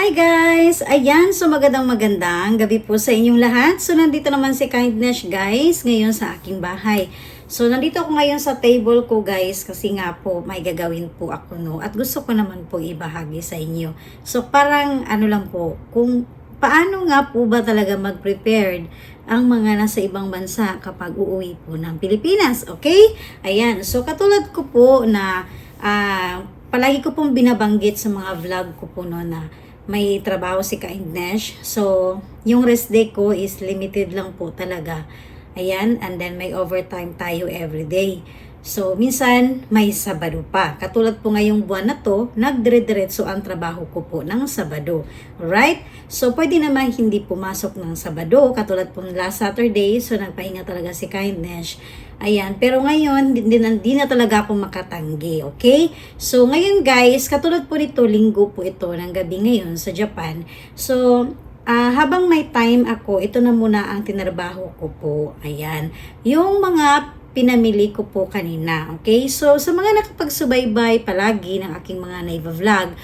Hi guys! Ayan, so magandang gabi po sa inyong lahat. So nandito naman si Kindness guys ngayon sa aking bahay. So nandito ako ngayon sa table ko guys kasi nga po may gagawin po ako no at gusto ko naman po ibahagi sa inyo. So parang ano lang po, kung paano nga po ba talaga mag-prepared ang mga nasa ibang bansa kapag uuwi po ng Pilipinas, okay? Ayan, so katulad ko po na palagi ko pong binabanggit sa mga vlog ko po no na may trabaho si Kindness. So, yung rest day ko is limited lang po talaga. Ayan, and then may overtime tayo everyday. So, minsan may Sabado pa. Katulad po ngayong buwan na to, nagdire-diretso ang trabaho ko po ng Sabado. Alright? So, pwede naman hindi pumasok ng Sabado. Katulad po last Saturday, so nagpahinga talaga si Kindness. Ayan, pero ngayon, di na talaga ako makatanggi, okay? So, ngayon guys, katulad po nito, linggo po ito ng gabi ngayon sa Japan. So, habang may time ako, ito na muna ang tinarbaho ko po. Ayan, yung mga pinamili ko po kanina, okay? So, sa mga nakapagsubaybay palagi ng aking mga naiba-vlog,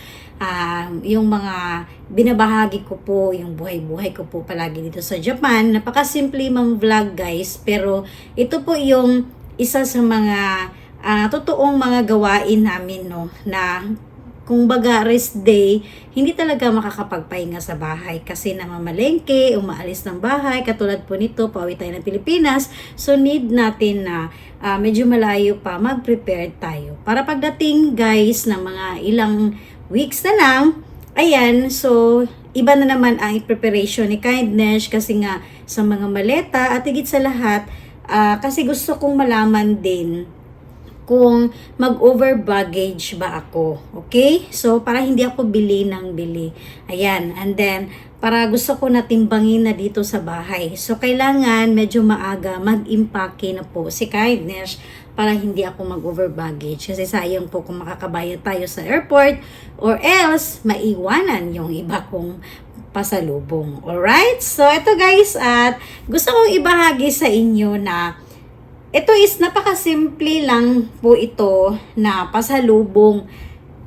yung mga binabahagi ko po, yung buhay-buhay ko po palagi dito sa Japan. Napakasimple mang vlog guys, pero ito po yung isa sa mga totoong mga gawain namin no, na kung baga rest day, hindi talaga makakapagpahinga sa bahay kasi namamalengke, umaalis ng bahay, katulad po nito, pauwi tayo ng Pilipinas, so need natin na medyo malayo pa, mag-prepare tayo. Para pagdating guys ng mga ilang weeks na lang, ayan, so iba na naman ang preparation ni Kindness kasi nga sa mga maleta at higit sa lahat, kasi gusto kong malaman din kung mag-over baggage ba ako. Okay? So, para hindi ako bili ng bili. Ayan. And then, para gusto ko na timbangin na dito sa bahay. So, kailangan medyo maaga mag-impake na po si Kindness para hindi ako mag-over baggage. Kasi sayang po kung makakabayad tayo sa airport or else maiwanan yung iba kong pasalubong. Alright? So, ito guys, at gusto kong ibahagi sa inyo na ito is napakasimple lang po ito na pasalubong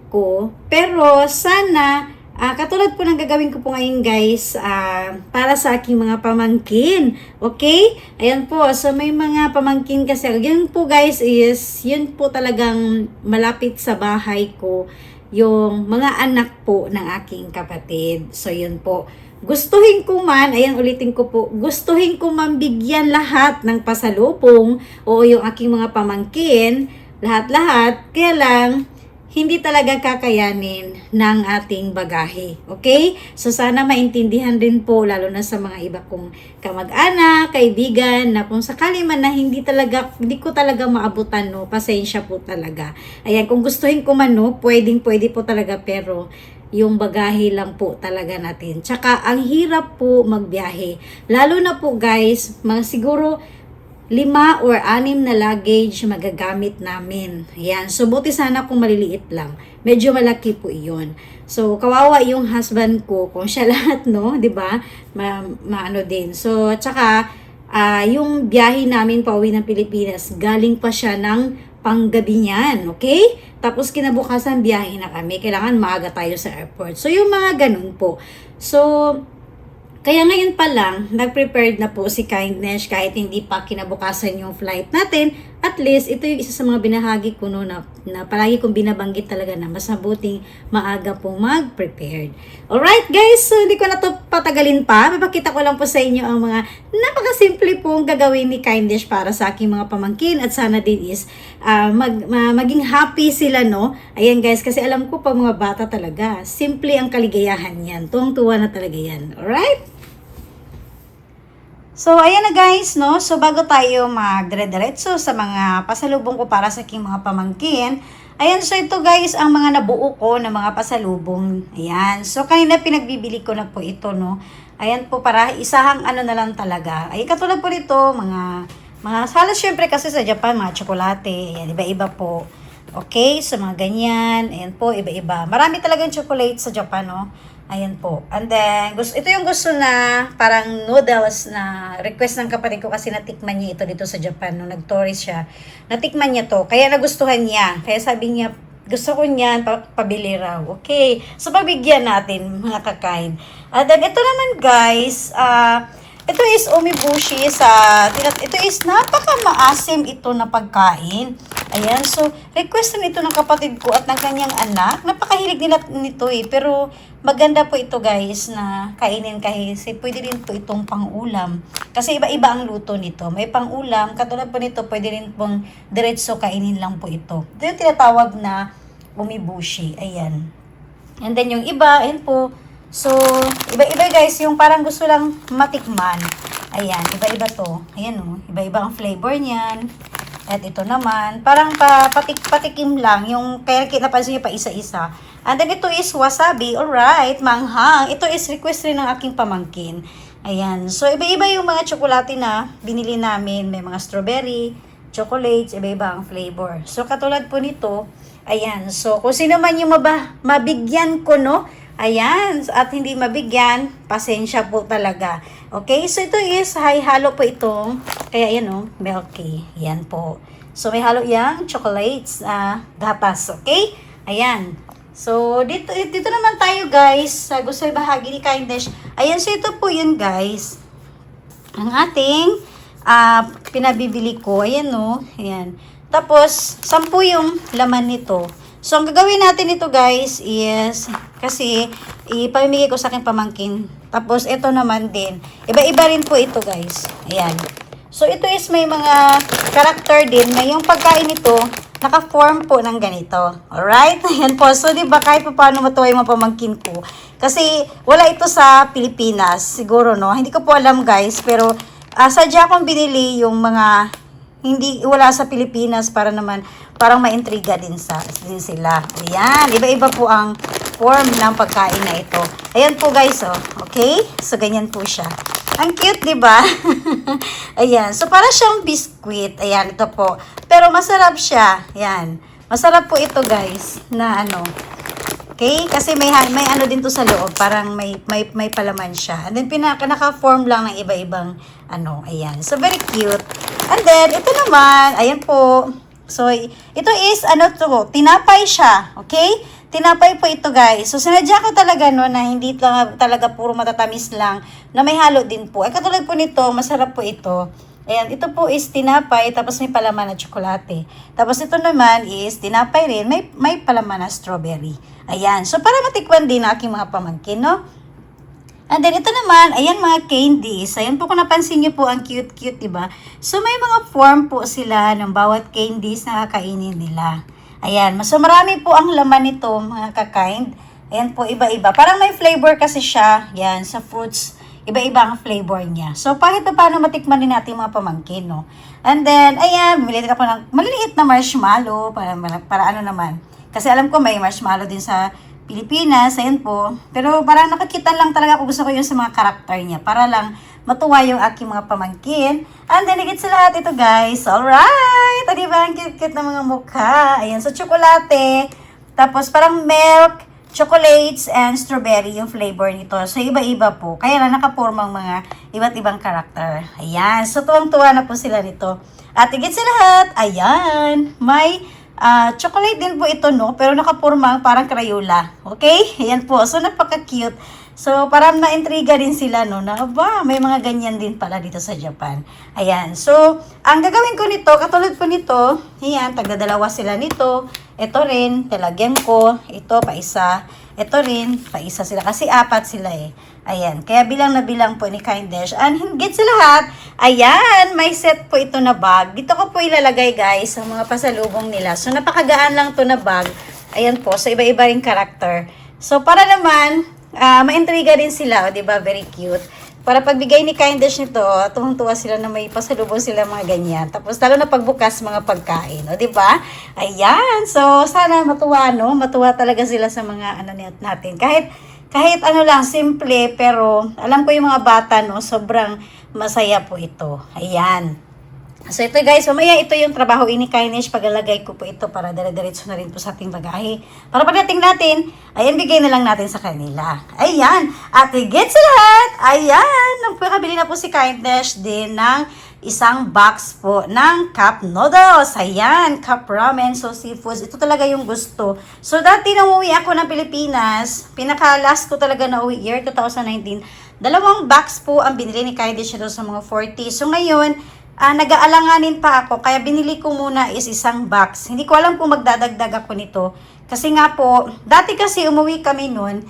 ko. Pero sana, katulad po ng gagawin ko po ngayon guys, para sa aking mga pamangkin. Okay? Ayan po. So may mga pamangkin kasi. Yun po guys is, yun po talagang malapit sa bahay ko. Yung mga anak po ng aking kapatid. So yun po. Gustuhin ko man, ayan ulitin ko po, gustuhin ko man bigyan lahat ng pasalubong o yung aking mga pamangkin, lahat-lahat, kaya lang, hindi talaga kakayanin ng ating bagahe. Okay? So sana maintindihan din po, lalo na sa mga iba kong kamag-anak, kaibigan, na kung sakali man na hindi ko talaga maabutan, no, pasensya po talaga. Ayan, kung gustuhin ko man, no, pwede po talaga, pero yung bagahe lang po talaga natin. Tsaka, ang hirap po magbiyahe. Lalo na po guys, mga siguro 5 or 6 na luggage magagamit namin. Ayan. So, buti sana kung maliliit lang. Medyo malaki po iyon. So, kawawa yung husband ko kung siya lahat, no? 'Di ba? Maano din. So, tsaka, yung biyahe namin pauwi ng Pilipinas, galing pa siya ng panggabi niyan, okay? Tapos kinabukasan biyahe na kami, kailangan maaga tayo sa airport. So yung mga ganun po. So kaya ngayon pa lang, nag-prepared na po si Kindness kahit hindi pa kinabukasan yung flight natin. At least, ito yung isa sa mga binahagi ko no, na palagi kong binabanggit talaga na mas mabuting maaga po mag-prepared. Alright guys, so hindi ko na to patagalin pa. Mapakita ko lang po sa inyo ang mga napakasimple pong gagawin ni Kindness para sa aking mga pamangkin. At sana din is maging happy sila, no? Ayan guys, kasi alam ko pag mga bata talaga, simple ang kaligayahan yan. Tuwang-tuwa na talaga yan. Alright? So, ayan na guys, no? So, bago tayo magdire-diretso sa mga pasalubong ko para sa aking mga pamangkin, ayan, so ito guys, ang mga nabuo ko na mga pasalubong. Ayan, so kanina pinagbibili ko na po ito, no? Ayan po, para isahang ano na lang talaga. Ay, katulad po nito, mga halos syempre kasi sa Japan, mga tsokolate, ayan, iba-iba po. Okay, so mga ganyan, ayan po, iba-iba. Marami talagang chocolate sa Japan, no? Ayan po. And then, ito yung gusto na parang noodles na request ng kapatid ko kasi natikman niya ito dito sa Japan nung nag-tourist siya. Natikman niya to. Kaya nagustuhan niya. Kaya sabi niya, Gusto ko niyan, pabili raw. Okay. So, pabigyan natin, mga kakain. At then, ito naman, guys, ito is umibushi ito is napaka-maasim ito na pagkain. Ayan, so, request na ito ng kapatid ko at ng kanyang anak. Napakahilig nila nito eh, pero maganda po ito guys na kainin kasi pwede rin po itong pang-ulam. Kasi iba-iba ang luto nito. May pang-ulam, katulad po nito, pwede rin pong diretso kainin lang po ito. Ito yung tinatawag na umibushi. Ayan. And then yung iba, ayan po. So, iba-iba guys, yung parang gusto lang matikman. Ayan, iba-iba to. Ayan o, iba-iba ang flavor niyan. At ito naman, parang patikim lang. Yung kaya napansin niyo pa isa-isa. And then ito is wasabi. Alright, manghang. Ito is request rin ng aking pamangkin. Ayan. So, iba-iba yung mga tsokolate na binili namin. May mga strawberry, chocolates, iba-iba ang flavor. So, katulad po nito, ayan. So, kung sino man yung mabigyan ko, no? Ayan. At hindi mabigyan, pasensya po talaga. Okay? So, ito is halo po itong, kaya yan o, milky. Yan po. So, may halo yang chocolates, gatas. Okay? Ayan. So, dito naman tayo guys. Gusto ibahagi ni Kindness. Ayan, so ito po yun guys. Ang ating pinabibili ko. Ayan o. Ayan. Tapos, 10 yung laman nito. So, ang gagawin natin ito guys is, kasi ipamimigay ko sa aking pamangkin. Tapos, ito naman din. Iba-iba rin po ito guys. Ayan. So, ito is may mga character din. May yung pagkain nito, naka-form po ng ganito. Alright? Ayan po. So, diba kahit pa paano matuwa yung mga pamangkin ko. Kasi, wala ito sa Pilipinas. Siguro, no? Hindi ko po alam guys. Pero, sadya akong binili yung mga wala sa Pilipinas para naman parang maintriga din sila. Ayan, iba-iba po ang form ng pagkain na ito. Ayan po guys, oh. Okay? So ganyan po siya. Ang cute, 'di ba? Ayan, so para siyang biscuit. Ayan, ito po. Pero masarap siya. Ayan. Masarap po ito, guys, na ano. Okay? Kasi may ano din to sa loob, parang may palaman siya. And then naka-form lang ng iba-ibang ano, ayan. So very cute. And then, ito naman, ayan po. So, ito is, ano to, tinapay siya. Okay? Tinapay po ito, guys. So, sinadya ko talaga, no, na hindi talaga puro matatamis lang, na may halo din po. Ay, katulad po nito, masarap po ito. Ayan, ito po is tinapay, tapos may palaman na tsokolate. Tapos, ito naman is tinapay rin, may palaman na strawberry. Ayan. So, para matikwan din ang aking mga pamangkin, no? And then, ito naman, ayan mga candies. Ayan po kung napansin niyo po, ang cute-cute, diba? So, may mga form po sila ng bawat candies na kakainin nila. Ayan. So, marami po ang laman nito, mga kakain. Ayan po, iba-iba. Parang may flavor kasi siya. Ayan, sa fruits, iba-iba ang flavor niya. So, kahit na paano matikman din natin mga pamangkin, no? And then, ayan, bumili ka po ng maliliit na marshmallow para ano naman. Kasi alam ko may marshmallow din sa Pilipinas, ayan po. Pero parang nakakita lang talaga kung gusto ko yun sa mga karakter niya. Para lang matuwa yung aking mga pamangkin. And then, higit sa lahat ito guys. Alright! O diba? Ang cute-cute na mga mukha. Ayan, so tsokolate. Tapos parang milk, chocolates, and strawberry yung flavor nito. So, iba-iba po. Kaya lang nakapormang mga iba't ibang karakter. Ayan. So, tuwang-tuwa na po sila nito. At higit sa lahat, ayan, may chocolate din po ito, no? Pero nakapurma parang Crayola. Okay? Ayan po. So, napaka-cute. So, parang na-intriga din sila, no? Na, aba, may mga ganyan din pala dito sa Japan. Ayan. So, ang gagawin ko nito, katulad po nito, ayan, tagdadalawa sila nito. Ito rin, talagyan ko. Ito, pa isa. Ito rin, pa isa sila. Kasi 4 sila eh. Ayan. Kaya bilang na bilang po ni Kindness. And higit sa lahat, ayan, may set po ito na bag. Dito ko po ilalagay guys, ang mga pasalubong nila. So, napakagaan lang to na bag. Ayan po. So, iba-iba rin karakter. So, para naman, ma-intriga din sila. O, diba? Very cute. Para pagbigay ni Kindness nito, tuwang-tuwa sila na may pasalubong sila mga ganyan. Tapos, lalo na pagbukas mga pagkain. O, diba? Ayan. So, sana matuwa, no? Matuwa talaga sila sa mga ano natin. Kahit ano lang, simple, pero alam ko yung mga bata, no, sobrang masaya po ito. Ayan. So, ito guys, mamaya ito yung trabaho ni Kindness. Paglalagay ko po ito para dire-diretso na rin po sa ating bagahe. Para pagdating natin, ayan, bigay na lang natin sa kanila. Ayan. At higit sa lahat, ayan, nagpakabili na po si Kindness din ng isang box po ng cup noodles. Ayan, cup ramen, so seafoods. Ito talaga yung gusto. So, dati nang uwi ako ng Pilipinas, pinaka-last ko talaga na uwi year 2019, 2 box po ang binili ni Kylie siya sa mga 40. So, ngayon, nag-aalanganin pa ako, kaya binili ko muna is isang box. Hindi ko alam kung magdadagdag ako nito. Kasi nga po, dati kasi umuwi kami nun,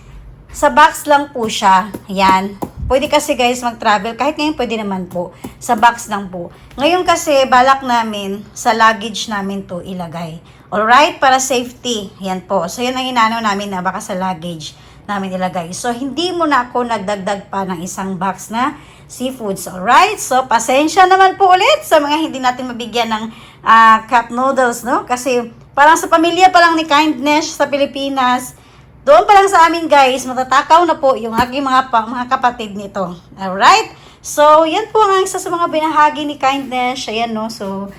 sa box lang po siya. Ayan. Pwede kasi guys mag-travel, kahit ngayon pwede naman po, sa box lang po. Ngayon kasi balak namin sa luggage namin to ilagay. Alright, para safety. Yan po. So yan ang inano namin na baka sa luggage namin ilagay. So hindi mo na ako nagdagdag pa ng isang box na seafoods. Alright, so pasensya naman po ulit sa mga hindi natin mabigyan ng cup noodles, no? Kasi parang sa pamilya pa lang ni Kindness sa Pilipinas, doon pa lang sa amin guys, matatakaw na po yung aking mga kapatid nito. Alright? So, yan po ang isa sa mga binahagi ni Kindness. Ayan no. So,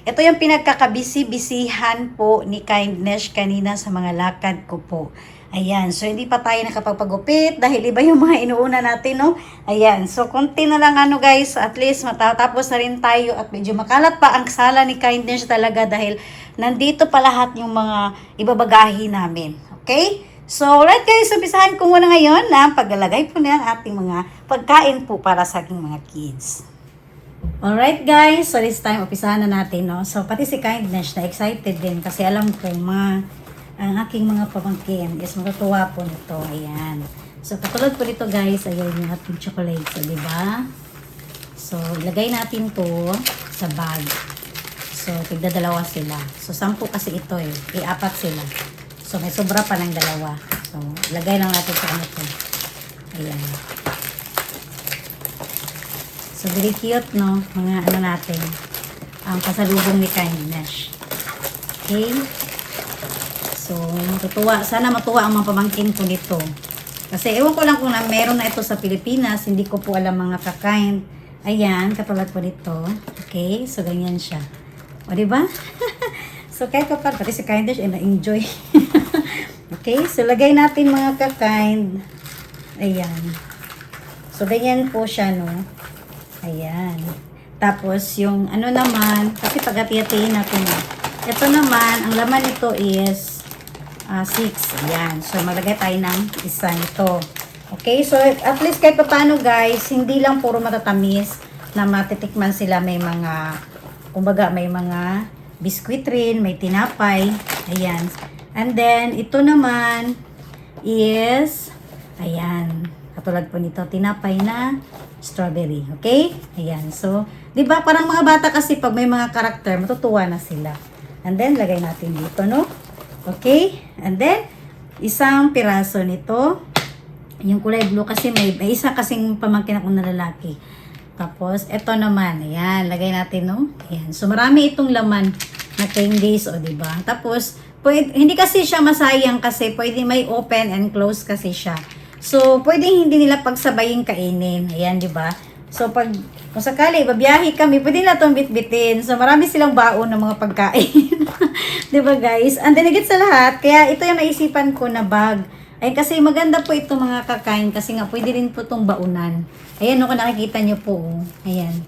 ito yung pinagkakabisi-bisihan po ni Kindness kanina sa mga lakad ko po. Ayan. So, hindi pa tayo nakapagpagupit dahil iba yung mga inuuna natin, no? Ayan. So, konti na lang guys. At least matatapos na rin tayo at medyo makalat pa ang sala ni Kindness talaga dahil nandito pa lahat yung mga ibabagahi namin. Okay? So, alright guys, umpisahan ko muna ngayon na paglalagay po na ang ating mga pagkain po para sa aking mga kids. Alright guys, so this time, umpisahan na natin, no? So, pati si Kindness na excited din kasi alam ko ang aking mga pamangkin is matutuwa po nito. Ayan. So, katulad po nito guys, ayan yung ating chocolate. So, diba? So, ilagay natin to sa bag. So, tigda-2 sila. So, 10 kasi ito eh. I-4 sila. So, may sobra pa ng 2. So, lagay lang natin sa ano to. Ayan. So, very cute, no? Mga ano natin. Ang pasalubong ni Kindness. Okay? So, matutuwa. Sana matuwa ang mga pamangkin ko nito. Kasi, ewan ko lang kung meron na ito sa Pilipinas. Hindi ko po alam mga kakain. Ayan, katulad po nito. Okay? So, ganyan siya. O, diba? So, kahit pa pati si Kindness, na-enjoy. Okay, so lagay natin mga ka-kind. Ayan. So, ganyan po siya, no? Ayan. Tapos, yung ano naman, kasi pag-hati-hatiin natin. Ito naman, ang laman nito is 6. Ayan. So, maglagay tayo ng isa nito. Okay, so at least kahit pa paano guys, hindi lang puro matatamis na matitikman sila. May mga, kumbaga, may mga biskuit rin, may tinapay. Ayan. And then, ito naman is, ayan, katulad po nito, tinapay na strawberry. Okay? Ayan. So, di ba parang mga bata kasi pag may mga karakter, matutuwa na sila. And then, lagay natin dito, no? Okay? And then, isang piraso nito. Yung kulay blue kasi may isa kasing pamangkin akong na lalaki. Tapos, ito naman. Ayan, lagay natin, no? Ayan. So, marami itong laman na candies, o, diba? Tapos, hindi kasi siya masayang kasi pwede may open and close kasi siya. So, pwede hindi nila pagsabayin kainin. Ayan, diba? So, kung sakali, babiyahe kami, pwede nila itong bitbitin. So, marami silang baon ng mga pagkain. Diba, guys? And then, higit sa lahat, kaya ito yung naisipan ko na bag. Ay, kasi maganda po itong mga kakain kasi nga pwede rin po itong baunan. Ayan, kung nakikita nyo po. Ayan.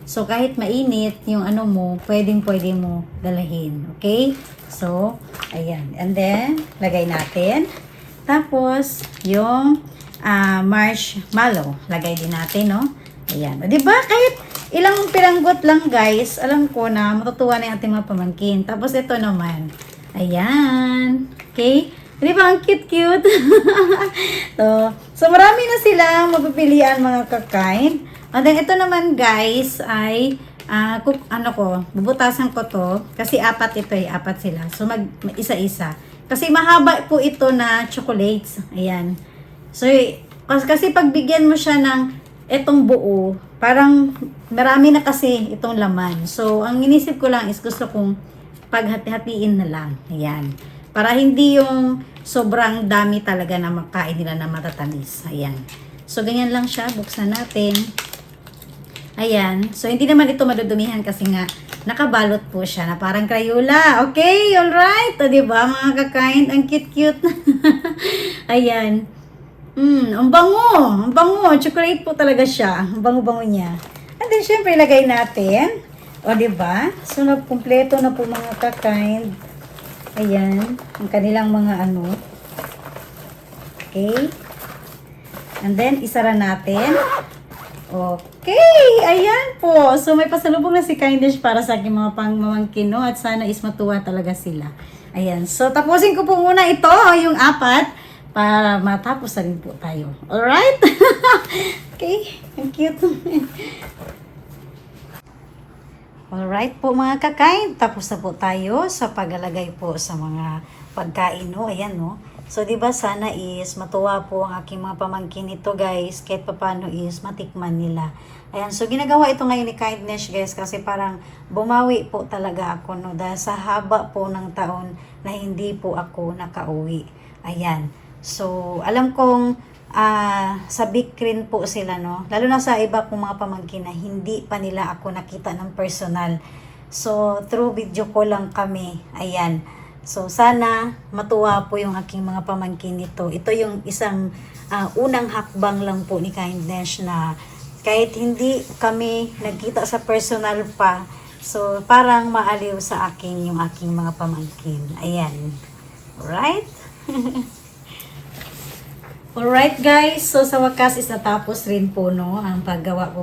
So, kahit mainit, yung ano mo, pwede mo dalahin. Okay? So, ayan. And then, lagay natin. Tapos, yung marshmallow. Lagay din natin, no? Ayan. O, diba? Kahit ilang piranggot lang, guys, alam ko na matutuwa na yung ating mga pamangkin. Tapos, ito naman. Ayan. Okay? Di ba? Ang cute-cute. So, marami na silang mapipilian mga kakain. And then, ito naman guys, ay, bubutasan ko to. Kasi 4 ito eh, 4 sila. So, isa-isa. Kasi mahaba po ito na chocolates. Ayan. So, kasi pagbigyan mo siya ng itong buo, parang marami na kasi itong laman. So, ang inisip ko lang is gusto kong paghati-hatiin na lang. Ayan. Para hindi yung sobrang dami talaga na makain nila na matatamis. Ayan. So, ganyan lang siya. Buksan natin. Ayan. So, hindi naman ito madudumihan kasi nga nakabalot po siya na parang Crayola. Okay, alright. O, diba, mga kakain? Ang cute-cute. Ayan. Ang bango. Ang bango. Chocolate po talaga siya. Ang bango-bango niya. And And then, syempre, ilagay natin. O, diba? So, nagkumpleto na po mga ka-kind. Ayan. Ang kanilang mga ano. Okay. And then, isara natin. Okay. Ayan po. So, may pasalubong na si Kindness para sa aking mga pangmamangkin, no? At sana is matuwa talaga sila. Ayan. So, tapusin ko po muna ito, yung 4. Para matapos na rin po tayo. Alright? Okay. Ang cute. Alright po mga kakain. Tapos na po tayo sa paglalagay po sa mga pagkain. No? Ayan, no? So, diba sana is matuwa po ang aking mga pamangkin ito, guys. Kahit paano is matikman nila. Ayan. So, ginagawa ito ngayon ni Kindness, guys. Kasi parang bumawi po talaga ako, no? Dahil sa haba po ng taon na hindi po ako nakauwi. Ayan. So, alam kong sa big screen po sila, no? Lalo na sa iba kong mga pamangkin na hindi pa nila ako nakita ng personal. So, through video call lang kami. Ayan. So, sana matuwa po yung aking mga pamangkin nito. Ito yung isang unang hakbang lang po ni Kindness na kahit hindi kami nagkita sa personal pa, so, parang maaliw sa akin yung aking mga pamangkin. Ayan. Alright? Alright guys, so sa wakas is natapos rin po no ang paggawa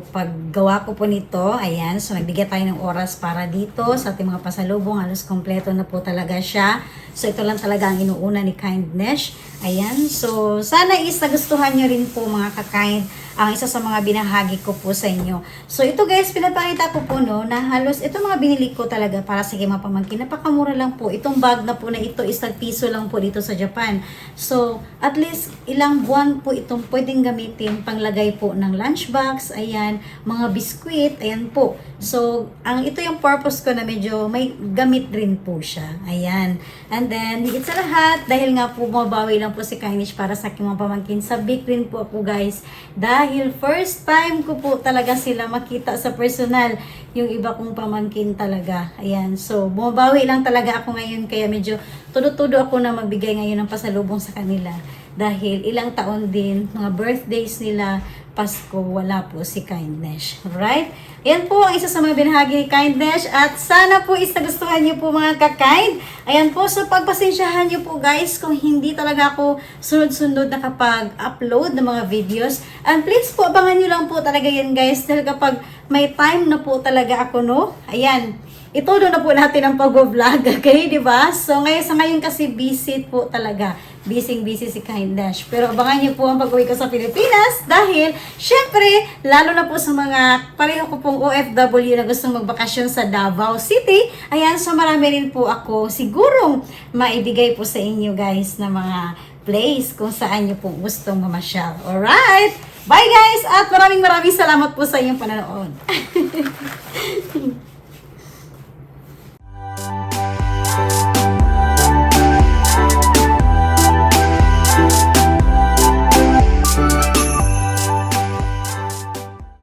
ko po nito. Ayan, so nagbigay tayo ng oras para dito sa ating mga pasalubong. Halos kompleto na po talaga siya. So ito lang talaga ang inuuna ni Kindness. Ayan, so sana is nagustuhan nyo rin po mga kakain ang isa sa mga binahagi ko po sa inyo. So ito guys, pinapakita ko po no na halos ito mga binili ko talaga para sa mga pamangkin. Napakamura lang po. Itong bag na po na ito is piso lang po dito sa Japan. So at least ilang buwan po itong pwedeng gamitin panglagay po ng lunchbox, ayan, mga biskwit, ayan po. So, ito yung purpose ko na medyo may gamit rin po siya. Ayan. And then, higit sa lahat, dahil nga po mabawi lang po si Kindness para sa aking mga pamangkin, sabik rin po ako guys. Dahil first time ko po talaga sila makita sa personal, yung iba kong pamangkin talaga. Ayan. So, bumabawi lang talaga ako ngayon, kaya medyo tudo-tudo ako na magbigay ngayon ng pasalubong sa kanila. Dahil ilang taon din, mga birthdays nila, Pasko, wala po si Kindness. Right? Ayan po ang isa sa mga binahagi ni Kindness. At sana po is nagustuhan niyo po mga ka-kind. Ayan po, so pagpasensyahan niyo po guys kung hindi talaga ako sunod-sunod na kapag-upload ng mga videos. And please po, abangan niyo lang po talaga yan guys. Dahil kapag may time na po talaga ako, no? Ayan. Itudo na po natin ang pag-vlog, okay, di ba? So, ngayon kasi busy po talaga. Busy si Kindness. Pero abangan niyo po ang pag-uwi ko sa Pilipinas dahil, syempre, lalo na po sa mga pareho ko pong OFW na gustong magbakasyon sa Davao City. Ayan, so marami rin po ako sigurong maibigay po sa inyo guys na mga place kung saan niyo po gustong mamasyal. Alright? Bye guys! At maraming salamat po sa inyong panonood.